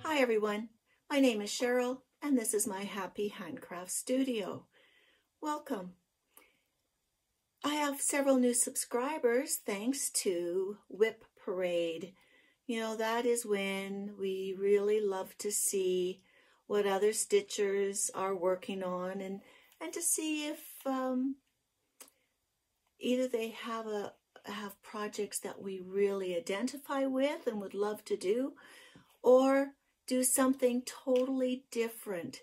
Hi everyone, my name is Cheryl and this is my Happy Handcraft Studio. Welcome. I have several new subscribers thanks to Whip Parade. You know, that is when we really love to see what other stitchers are working on and to see if either they have projects that we really identify with and would love to do, or do something totally different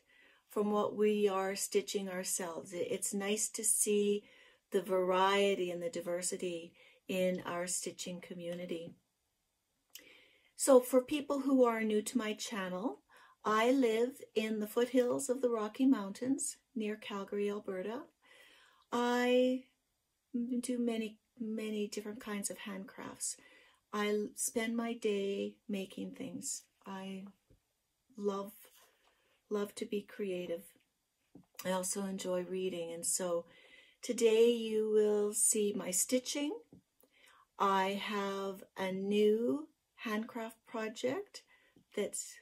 from what we are stitching ourselves. It's nice to see the variety and the diversity in our stitching community. So for people who are new to my channel, I live in the foothills of the Rocky Mountains near Calgary, Alberta. I do many different kinds of handcrafts. I spend my day making things. I love to be creative. I also enjoy reading, and so today you will see my stitching. I have a new handcraft project that's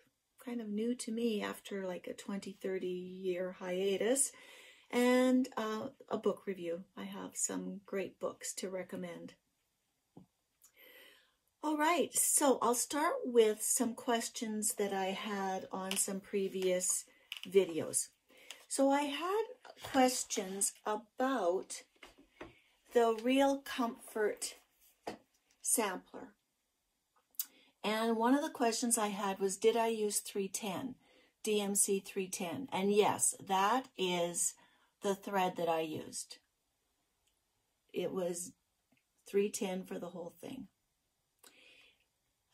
kind of new to me after like a 20-30 year hiatus, and a book review. I have some great books to recommend. All right, so I'll start with some questions that I had on some previous videos. So I had questions about the Real Comfort sampler. And one of the questions I had was, did I use 310, DMC 310? And yes, that is the thread that I used. It was 310 for the whole thing.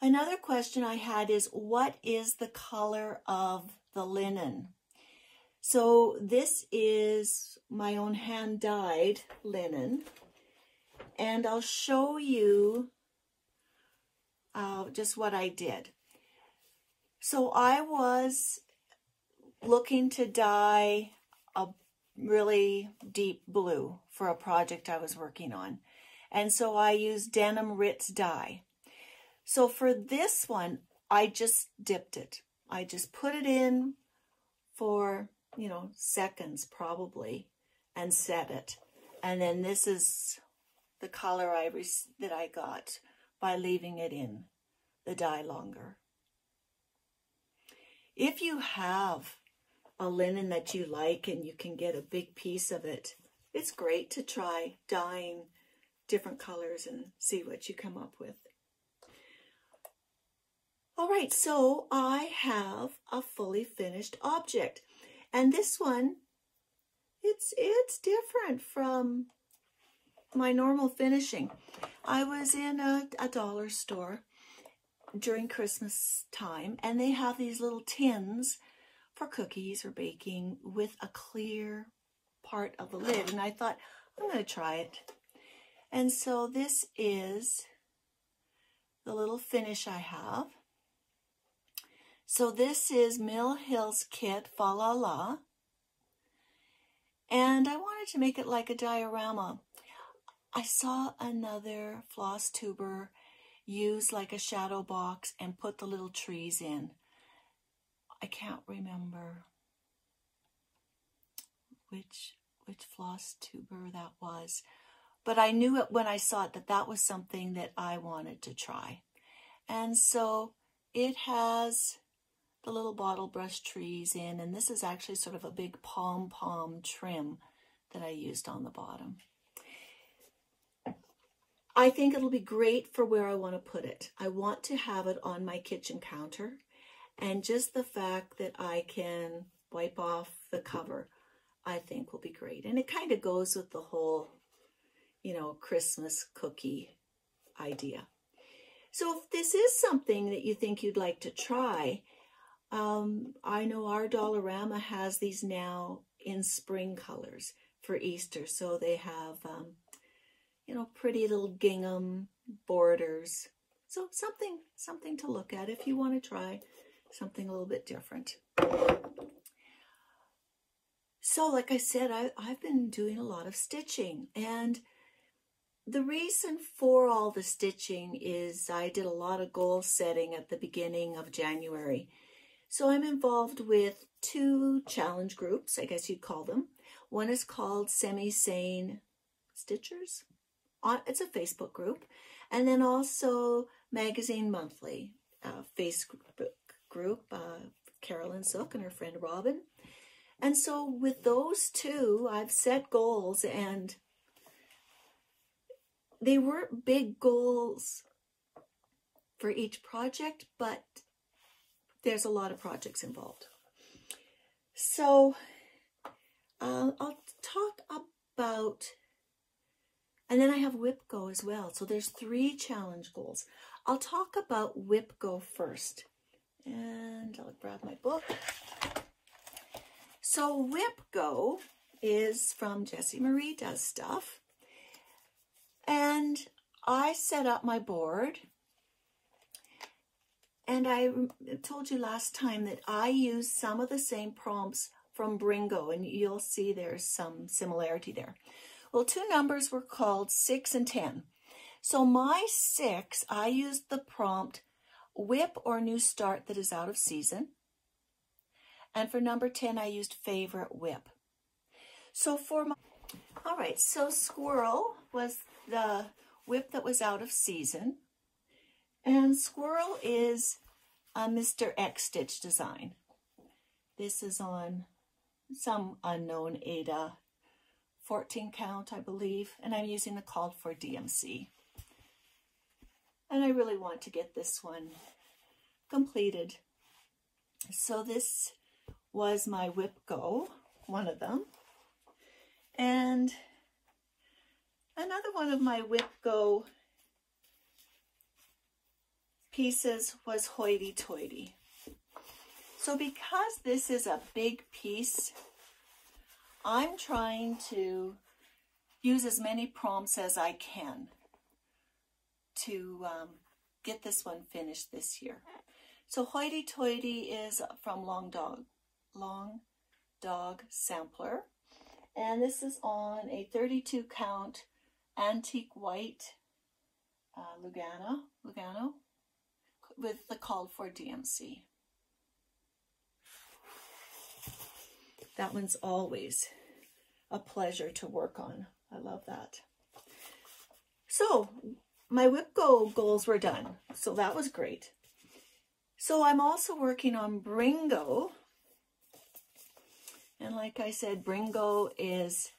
Another question I had is, what is the color of the linen? So this is my own hand-dyed linen, and I'll show you just what I did. So I was looking to dye a really deep blue for a project I was working on, and so I used Denim Ritz dye. So for this one, I just dipped it. I just put it in for, you know, seconds probably, and set it. And then this is the color that I got by leaving it in the dye longer. If you have a linen that you like and you can get a big piece of it, it's great to try dyeing different colors and see what you come up with. All right, so I have a fully finished object, and this one, it's different from my normal finishing. I was in a dollar store during Christmas time, and they have these little tins for cookies or baking with a clear part of the lid, and I thought, I'm going to try it. And so this is the little finish I have. So this is Mill Hill's kit, Fa La La, and I wanted to make it like a diorama. I saw another FlossTuber use like a shadow box and put the little trees in. I can't remember which FlossTuber that was, but I knew it when I saw it that was something that I wanted to try. And so it has the little bottle brush trees in, and this is actually sort of a big pom-pom trim that I used on the bottom. I think it'll be great for where I want to put it. I want to have it on my kitchen counter, and just the fact that I can wipe off the cover, I think will be great. And it kind of goes with the whole, you know, Christmas cookie idea. So if this is something that you think you'd like to try, I know our Dollarama has these now in spring colors for Easter. So they have, you know, pretty little gingham borders. So something to look at if you want to try something a little bit different. So like I said, I've been doing a lot of stitching, and the reason for all the stitching is I did a lot of goal setting at the beginning of January. So I'm involved with 2 challenge groups, I guess you'd call them. One is called Semi-Sane Stitchers. It's a Facebook group. And then also Magazine Monthly, Facebook group, Carolyn Zook and her friend Robin. And so with those 2, I've set goals, and they weren't big goals for each project, but there's a lot of projects involved. So I'll talk about, and then I have Whip Go as well. So there's 3 challenge goals. I'll talk about Whip Go first. And I'll grab my book. So Whip Go is from Jessie Marie Does Stuff. And I set up my board. And I told you last time that I used some of the same prompts from Bringo, and you'll see there's some similarity there. Well, 2 numbers were called 6 and 10. So my 6, I used the prompt Whip or New Start that is out of season. And for number 10, I used Favorite Whip. So for my, all right, so Squirrel was the whip that was out of season. And Squirrel is a Mr. X Stitch design. This is on some unknown Aida 14 count, I believe, and I'm using the called for DMC. And I really want to get this one completed. So this was my Whip Go, one of them. And another one of my Whip Go pieces was Hoity Toity. So because this is a big piece, I'm trying to use as many prompts as I can to get this one finished this year. So Hoity Toity is from Long Dog Sampler, and this is on a 32 count antique white Lugano with the called for DMC. That one's always a pleasure to work on. I love that. So my Whip Go goals were done. So that was great. So I'm also working on Bringo. And like I said, Bringo is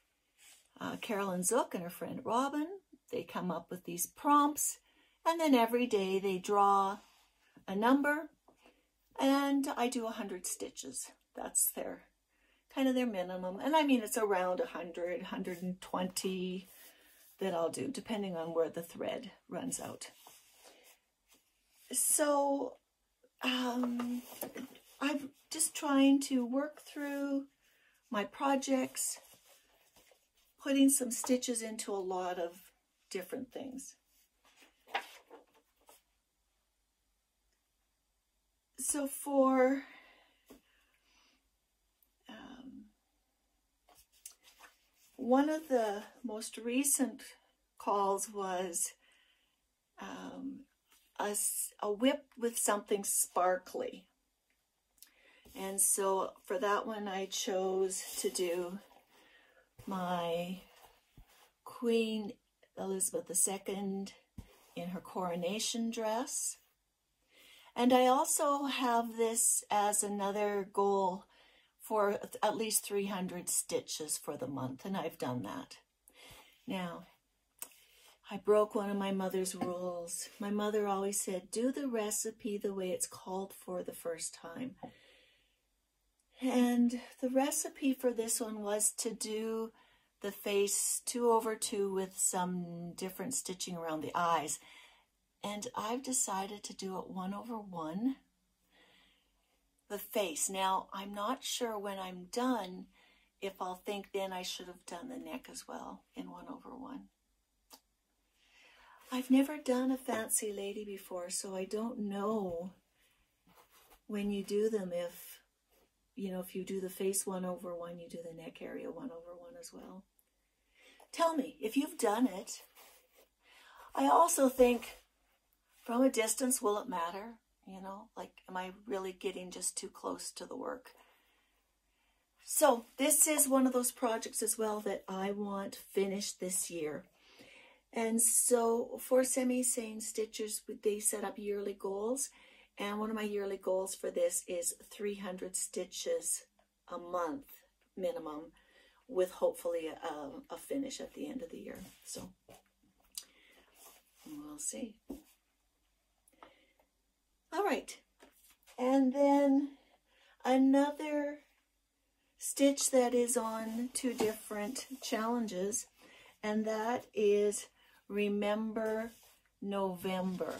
Carolyn Zook and her friend Robin. They come up with these prompts. And then every day they draw a number. And I do 100 stitches. That's their kind of their minimum. And I mean, it's around 100, 120 that I'll do, depending on where the thread runs out. So I'm just trying to work through my projects, putting some stitches into a lot of different things. So for one of the most recent calls was a whip with something sparkly. And so for that one, I chose to do my Queen Elizabeth II in Her Coronation Dress. And I also have this as another goal for at least 300 stitches for the month, and I've done that. Now, I broke one of my mother's rules. My mother always said, do the recipe the way it's called for the first time. And the recipe for this one was to do the face 2/2 with some different stitching around the eyes. And I've decided to do it 1/1. The face. Now, I'm not sure when I'm done if I'll think then I should have done the neck as well in 1/1. I've never done a fancy lady before, so I don't know when you do them if, you know, if you do the face 1/1, you do the neck area 1/1 as well. Tell me if you've done it. I also think from a distance, will it matter? You know, like, am I really getting just too close to the work? So this is one of those projects as well that I want finished this year. And so for semi-sane stitchers, they set up yearly goals. And one of my yearly goals for this is 300 stitches a month minimum, with hopefully a finish at the end of the year. So we'll see. All right. And then another stitch that is on 2 different challenges, and that is Remember November.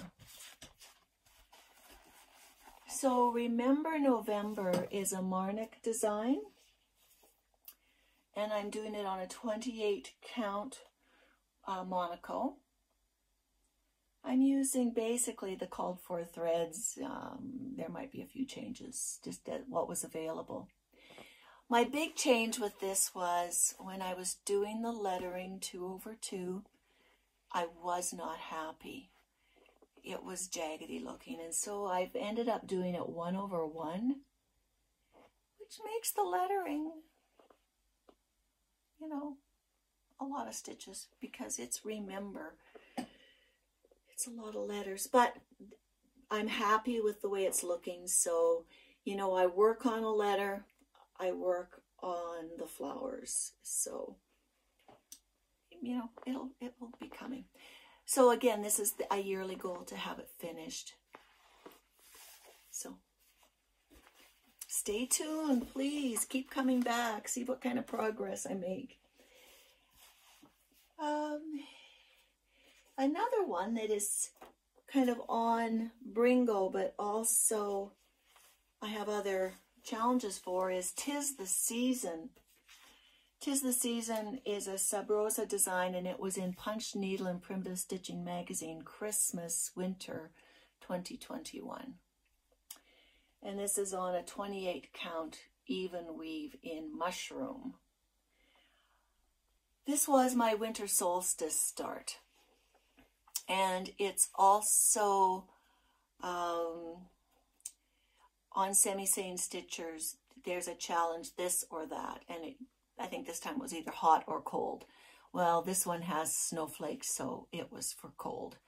So Remember November is a MarNic design, and I'm doing it on a 28 count Monaco. I'm using basically the called for threads. There might be a few changes, just what was available. My big change with this was when I was doing the lettering 2/2, I was not happy. It was jaggedy looking, and so I've ended up doing it 1/1, which makes the lettering, you know, a lot of stitches because it's Remember. It's a lot of letters, but I'm happy with the way it's looking. So, you know, I work on a letter, I work on the flowers. So, you know, it will be coming. So again, this is a yearly goal to have it finished. So stay tuned, please. Keep coming back. See what kind of progress I make. Another one that is kind of on Bringo, but also I have other challenges for, is 'Tis the Season. 'Tis the Season is a sub Rosa design, and it was in Punch Needle and Primitive Stitching magazine Christmas Winter 2021. And this is on a 28 count even weave in Mushroom. This was my winter solstice start, and it's also on semi-sane stitchers. There's a challenge, this or that, and I think this time it was either hot or cold. Well, this one has snowflakes, so it was for cold.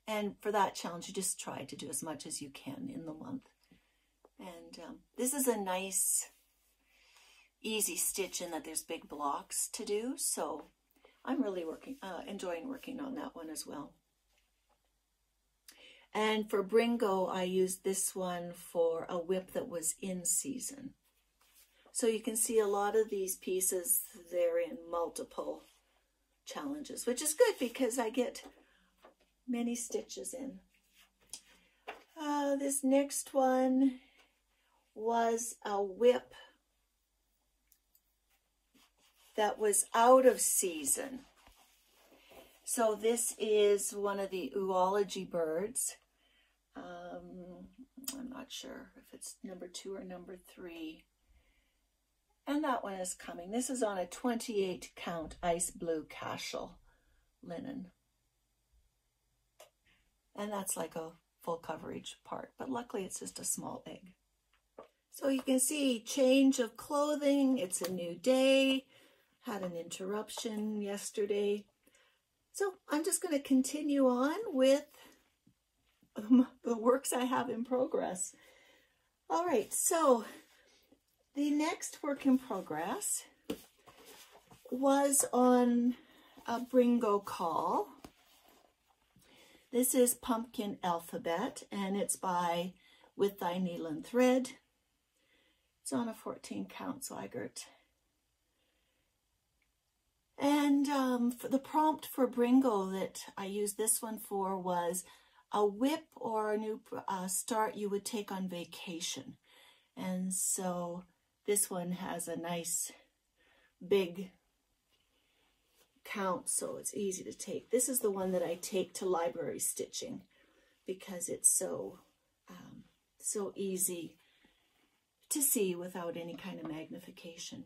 And for that challenge, you just try to do as much as you can in the month. And this is a nice, easy stitch in that there's big blocks to do. So I'm really enjoying working on that one as well. And for Bringo, I used this one for a whip that was in season. So you can see a lot of these pieces, they're in multiple challenges, which is good because I get many stitches in. This next one was a whip that was out of season. So this is one of the Oology birds. I'm not sure if it's number 2 or number 3. And that one is coming. This is on a 28 count Ice Blue Cashel linen. And that's like a full coverage part, but luckily it's just a small egg. So you can see change of clothing. It's a new day. Had an interruption yesterday. So I'm just going to continue on with the works I have in progress. All right, so the next work in progress was on a Bringo call. This is Pumpkin Alphabet, and it's by With Thy Needle and Thread. It's on a 14 count Zweigert. And for the prompt for Bringo that I used this one for was a whip or a new start you would take on vacation. And so this one has a nice big count, so it's easy to take. This is the one that I take to library stitching because it's so easy to see without any kind of magnification.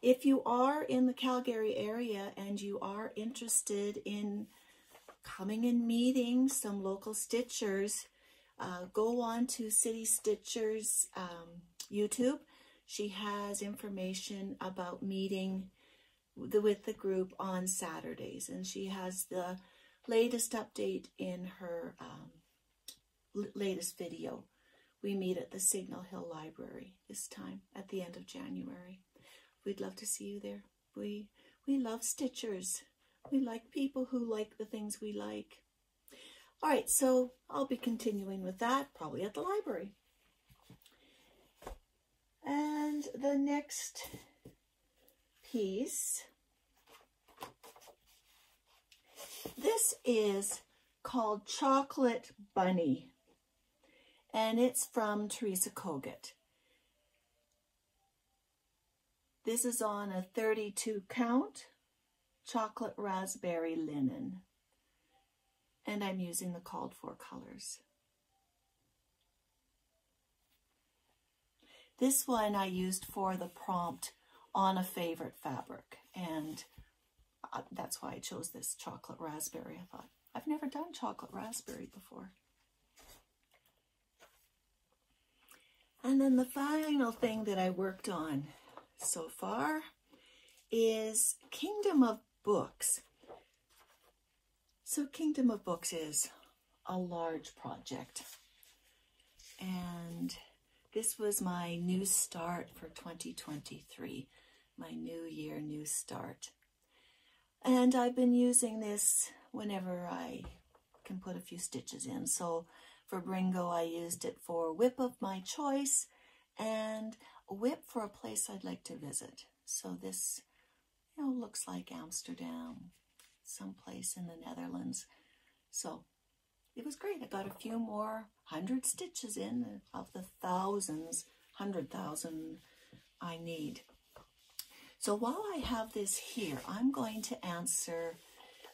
If you are in the Calgary area and you are interested in coming and meeting some local stitchers, go on to City Stitcher's YouTube. She has information about meeting with the group on Saturdays, and she has the latest update in her latest video. We meet at the Signal Hill Library this time at the end of January. We'd love to see you there. We love Stitchers. We like people who like the things we like. All right, so I'll be continuing with that, probably at the library. And the next piece, this is called Chocolate Bunny, and it's from Teresa Gil. This is on a 32 count chocolate raspberry linen, and I'm using the called for colors. This one I used for the prompt on a favorite fabric, and that's why I chose this chocolate raspberry. I thought, I've never done chocolate raspberry before. And then the final thing that I worked on so far is Kingdom of Books. So Kingdom of Books is a large project, and this was my new start for 2023, my new year, new start. And I've been using this whenever I can put a few stitches in. So for Bringo, I used it for a whip of my choice and a whip for a place I'd like to visit. So this, you know, looks like Amsterdam, someplace in the Netherlands. So it was great. I got a few more 100 stitches in of the thousands, 100,000 I need. So while I have this here, I'm going to answer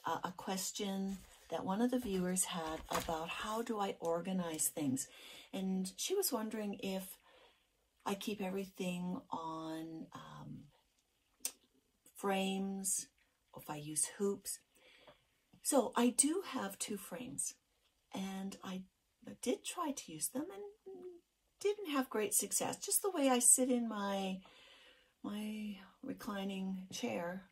a question that one of the viewers had about how do I organize things. And she was wondering if I keep everything on frames, if I use hoops. So I do have 2 frames, and I did try to use them and didn't have great success. Just the way I sit in my reclining chair,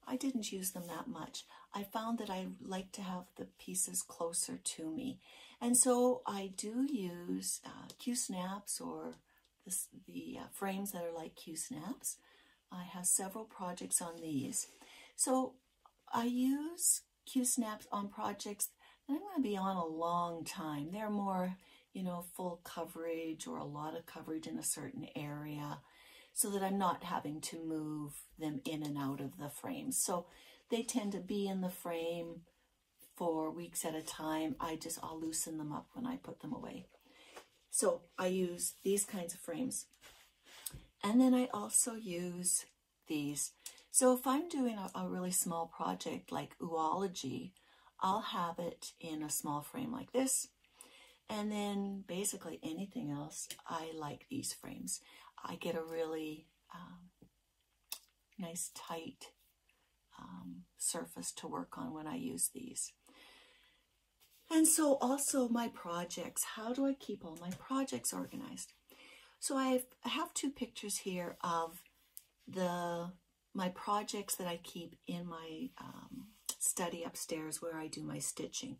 I didn't use them that much. I found that I like to have the pieces closer to me. And so I do use Q-snaps, or the frames that are like Q-snaps. I have several projects on these. So I use Q-snaps on projects that I'm going to be on a long time. They're more, you know, full coverage or a lot of coverage in a certain area, so that I'm not having to move them in and out of the frames. So they tend to be in the frame for weeks at a time. I'll loosen them up when I put them away. So I use these kinds of frames. And then I also use these. So if I'm doing a really small project like Oology, I'll have it in a small frame like this. And then basically anything else, I like these frames. I get a really nice tight surface to work on when I use these. And so also my projects, how do I keep all my projects organized? So I have 2 pictures here of my projects that I keep in my study upstairs where I do my stitching.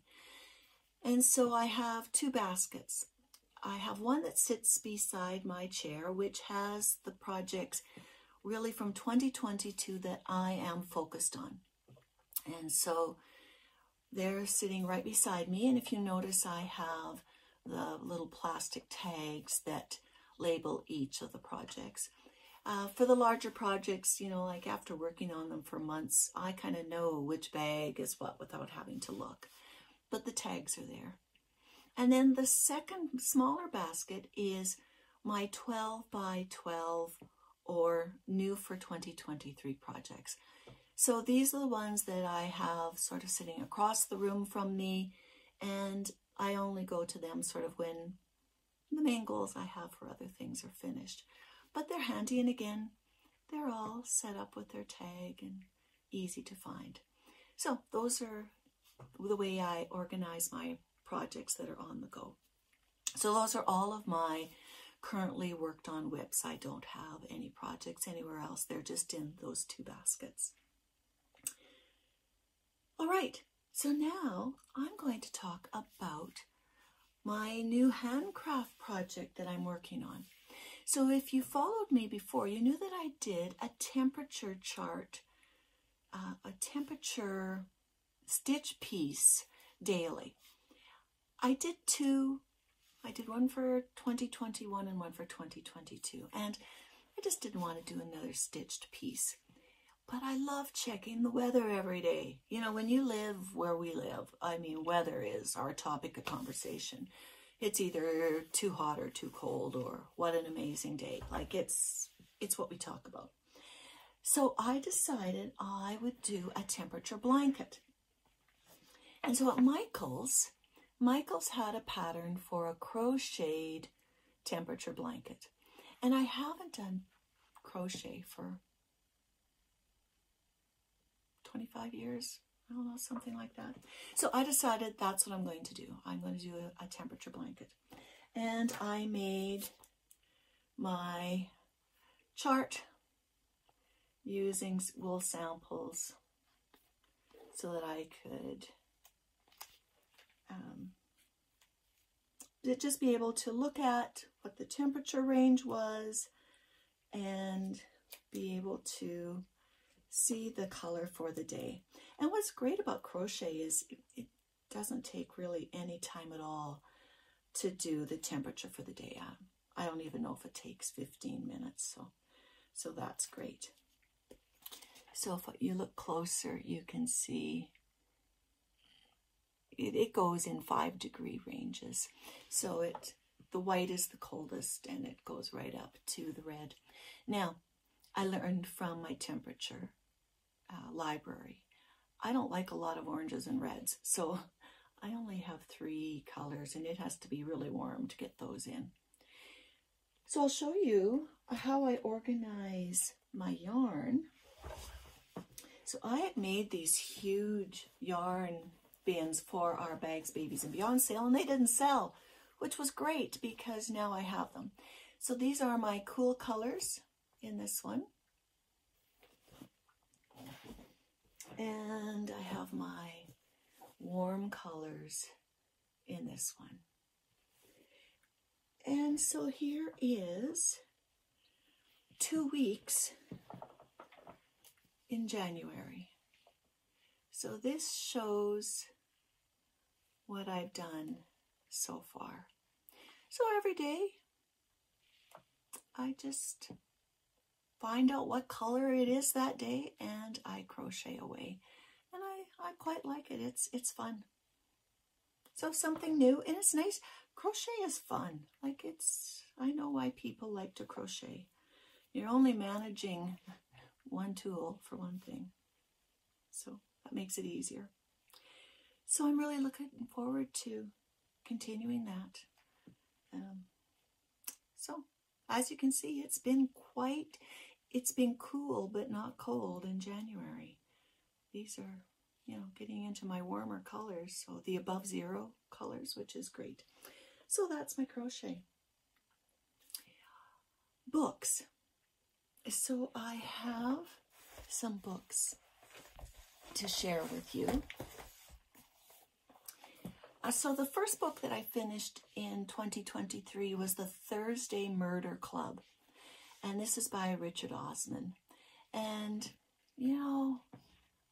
And so I have 2 baskets. I have one that sits beside my chair, which has the projects really from 2022 that I am focused on. And so they're sitting right beside me. And if you notice, I have the little plastic tags that label each of the projects. For the larger projects, you know, like after working on them for months, I kind of know which bag is what without having to look. But the tags are there. And then the second smaller basket is my 12 by 12 or new for 2023 projects. So these are the ones that I have sort of sitting across the room from me, and I only go to them sort of when the main goals I have for other things are finished. But they're handy, and again, they're all set up with their tag and easy to find. So those are the way I organize my projects that are on the go. So those are all of my currently worked on WIPs. I don't have any projects anywhere else. They're just in those 2 baskets. All right, so now I'm going to talk about my new handcraft project that I'm working on. So if you followed me before, you knew that I did a temperature chart, a temperature stitch piece daily. I did 2. I did one for 2021 and one for 2022, and I just didn't want to do another stitched piece. But I love checking the weather every day. You know, when you live where we live, I mean, weather is our topic of conversation. It's either too hot or too cold, or what an amazing day. Like, it's what we talk about. So I decided I would do a temperature blanket. And so at Michael's had a pattern for a crocheted temperature blanket. And I haven't done crochet for 25 years. I don't know, something like that. So I decided that's what I'm going to do. I'm going to do a temperature blanket. And I made my chart using wool samples so that I could just be able to look at what the temperature range was and be able to see the color for the day. And what's great about crochet is it doesn't take really any time at all to do the temperature for the day. I don't even know if it takes 15 minutes, so that's great. So if you look closer, you can see it goes in 5-degree ranges. So the white is the coldest, and it goes right up to the red. Now, I learned from my temperature library, I don't like a lot of oranges and reds, so I only have 3 colors, and it has to be really warm to get those in. So I'll show you how I organize my yarn. So I had made these huge yarn bins for our Bags, Babies, and Beyond sale, and they didn't sell, which was great because now I have them. So these are my cool colors in this one. And I have my warm colors in this one. And so here is 2 weeks in January. So this shows what I've done so far. So every day I just find out what color it is that day and I crochet away. And I quite like it. It's fun. So something new, and it's nice. Crochet is fun. Like, I know why people like to crochet. You're only managing one tool for one thing. So that makes it easier. So I'm really looking forward to continuing that. So as you can see, it's been cool but not cold in January. These are, getting into my warmer colors, so the above 0 colors, which is great. So that's my crochet. Books. So I have some books to share with you. So the first book that I finished in 2023 was The Thursday Murder Club. And this is by Richard Osman. And,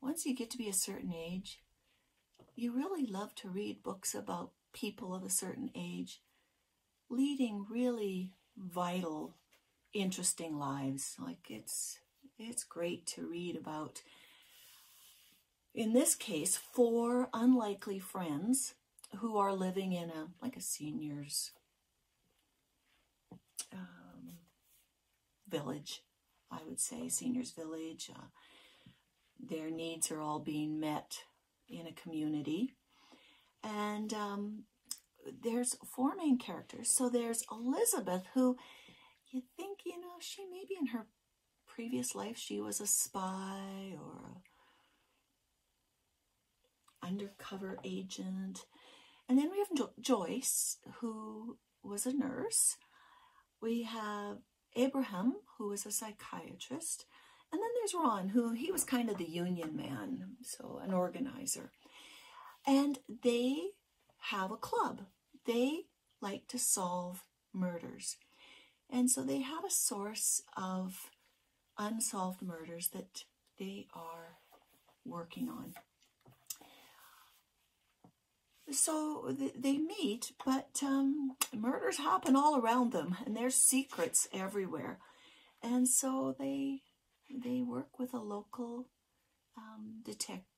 once you get to be a certain age, you really love to read books about people of a certain age leading really vital, interesting lives. Like, it's great to read about, in this case, 4 unlikely friends who are living in a seniors village, I would say, seniors village. Their needs are all being met in a community. And there's 4 main characters. So there's Elizabeth, who you think, she maybe in her previous life she was a spy or an undercover agent. And then we have Joyce, who was a nurse. We have Abraham, who was a psychiatrist. And then there's Ron, he was kind of the union man, so an organizer. And they have a club. They like to solve murders. And so they have a source of unsolved murders that they are working on. So they meet, but murders happen all around them, and there's secrets everywhere. And so they work with a local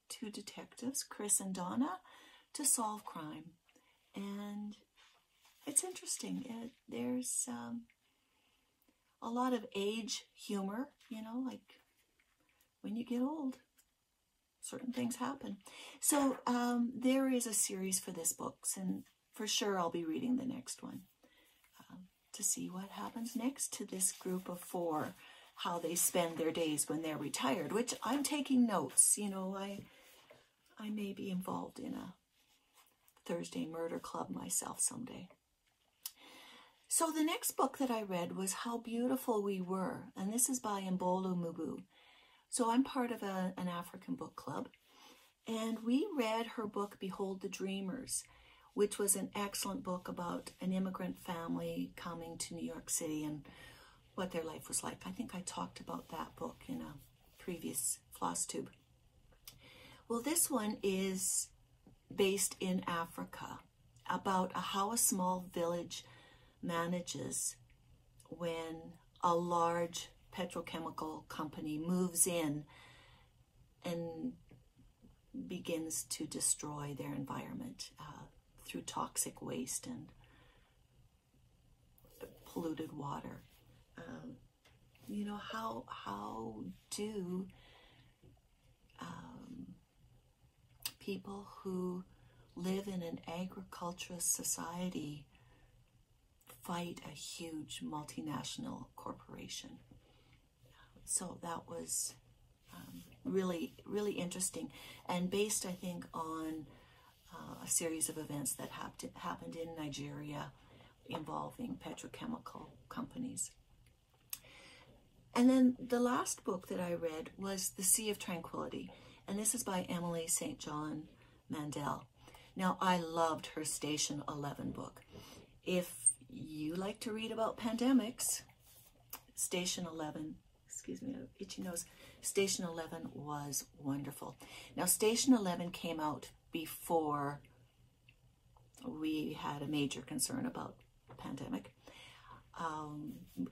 two detectives, Chris and Donna, to solve crime. And it's interesting. There's a lot of age humor, you know, like when you get old, certain things happen. So there is a series for this book, and for sure I'll be reading the next one to see what happens next to this group of 4, how they spend their days when they're retired, which I'm taking notes. You know, I may be involved in a Thursday murder club myself someday. So the next book that I read was How Beautiful We Were, and this is by Mbolu Mubu. So I'm part of an African book club, and we read her book, Behold the Dreamers, which was an excellent book about an immigrant family coming to New York City and what their life was like. I think I talked about that book in a previous FlossTube. Well, this one is based in Africa, about how a small village manages when a large petrochemical company moves in and begins to destroy their environment through toxic waste and polluted water. You know, how do people who live in an agriculturist society fight a huge multinational corporation? So that was really, really interesting, and based, I think, on a series of events that happened in Nigeria involving petrochemical companies. And then the last book that I read was The Sea of Tranquility, and this is by Emily St. John Mandel. Now, I loved her Station 11 book. If you like to read about pandemics, Station 11, excuse me, itchy nose, Station 11 was wonderful. Now, Station 11 came out before we had a major concern about the pandemic.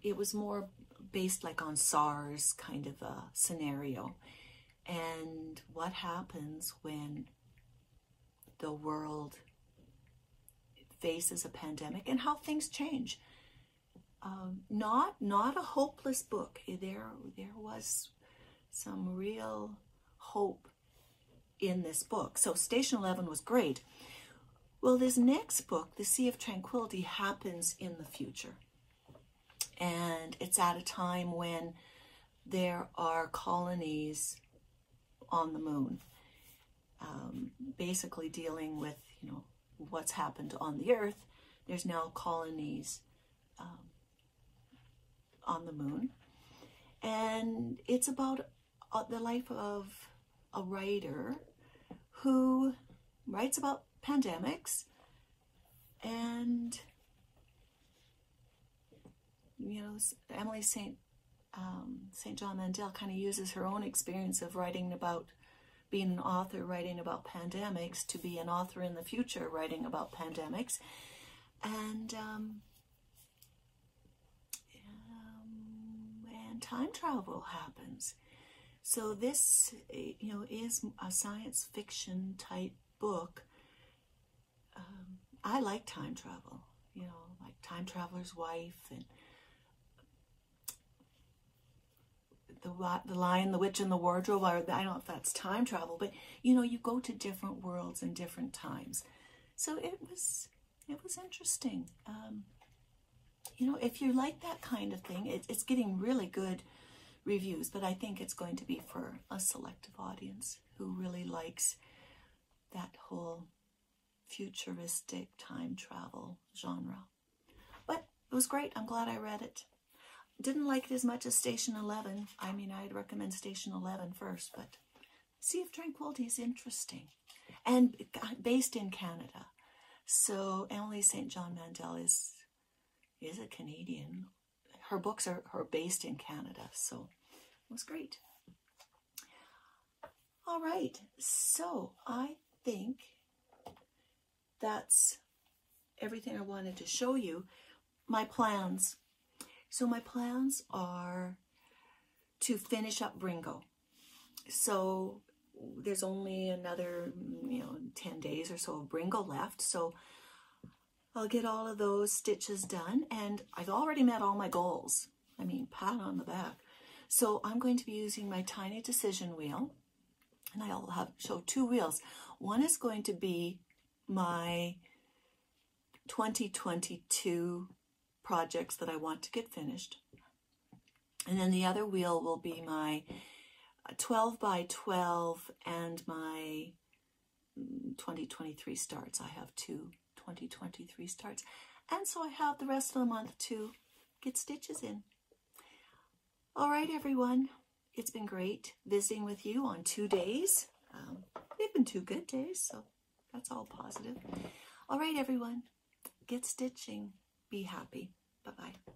It was more based like on SARS kind of a scenario, and what happens when the world faces a pandemic and how things change. Not a hopeless book. There was some real hope in this book. So Station 11 was great. Well, this next book, The Sea of Tranquility, happens in the future. And it's at a time when there are colonies on the moon, basically dealing with, you know, what's happened on the Earth. There's now colonies on the moon. And it's about the life of a writer who writes about pandemics, and you know, Emily St. John Mandel kind of uses her own experience of writing about being an author, writing about pandemics, to be an author in the future, writing about pandemics, and time travel happens. So this, you know, is a science fiction type book. I like time travel, you know, like Time Traveler's Wife and The Lion, the Witch, and the Wardrobe. I don't know if that's time travel, but you know, you go to different worlds and different times. So it was interesting. You know, if you like that kind of thing, it's getting really good reviews, but I think it's going to be for a selective audience who really likes that whole futuristic time travel genre. But it was great. I'm glad I read it. Didn't like it as much as Station 11. I mean, I'd recommend Station 11 first, but Sea of Tranquility is interesting. And based in Canada. So Emily St. John Mandel is a Canadian. Her books are based in Canada, so it was great. All right, so I think that's everything I wanted to show you. My plans. So my plans are to finish up Bringo. So there's only another, 10 days or so of Bringo left. So I'll get all of those stitches done, and I've already met all my goals. I mean, pat on the back. So I'm going to be using my tiny decision wheel, and I'll show 2 wheels. One is going to be my 2022 projects that I want to get finished. And then the other wheel will be my 12 by 12 and my 2023 starts. I have 2 2023 starts. And so I have the rest of the month to get stitches in. All right, everyone. It's been great visiting with you on 2 days. They've been 2 good days, so that's all positive. All right, everyone. Get stitching. Be happy. Bye-bye.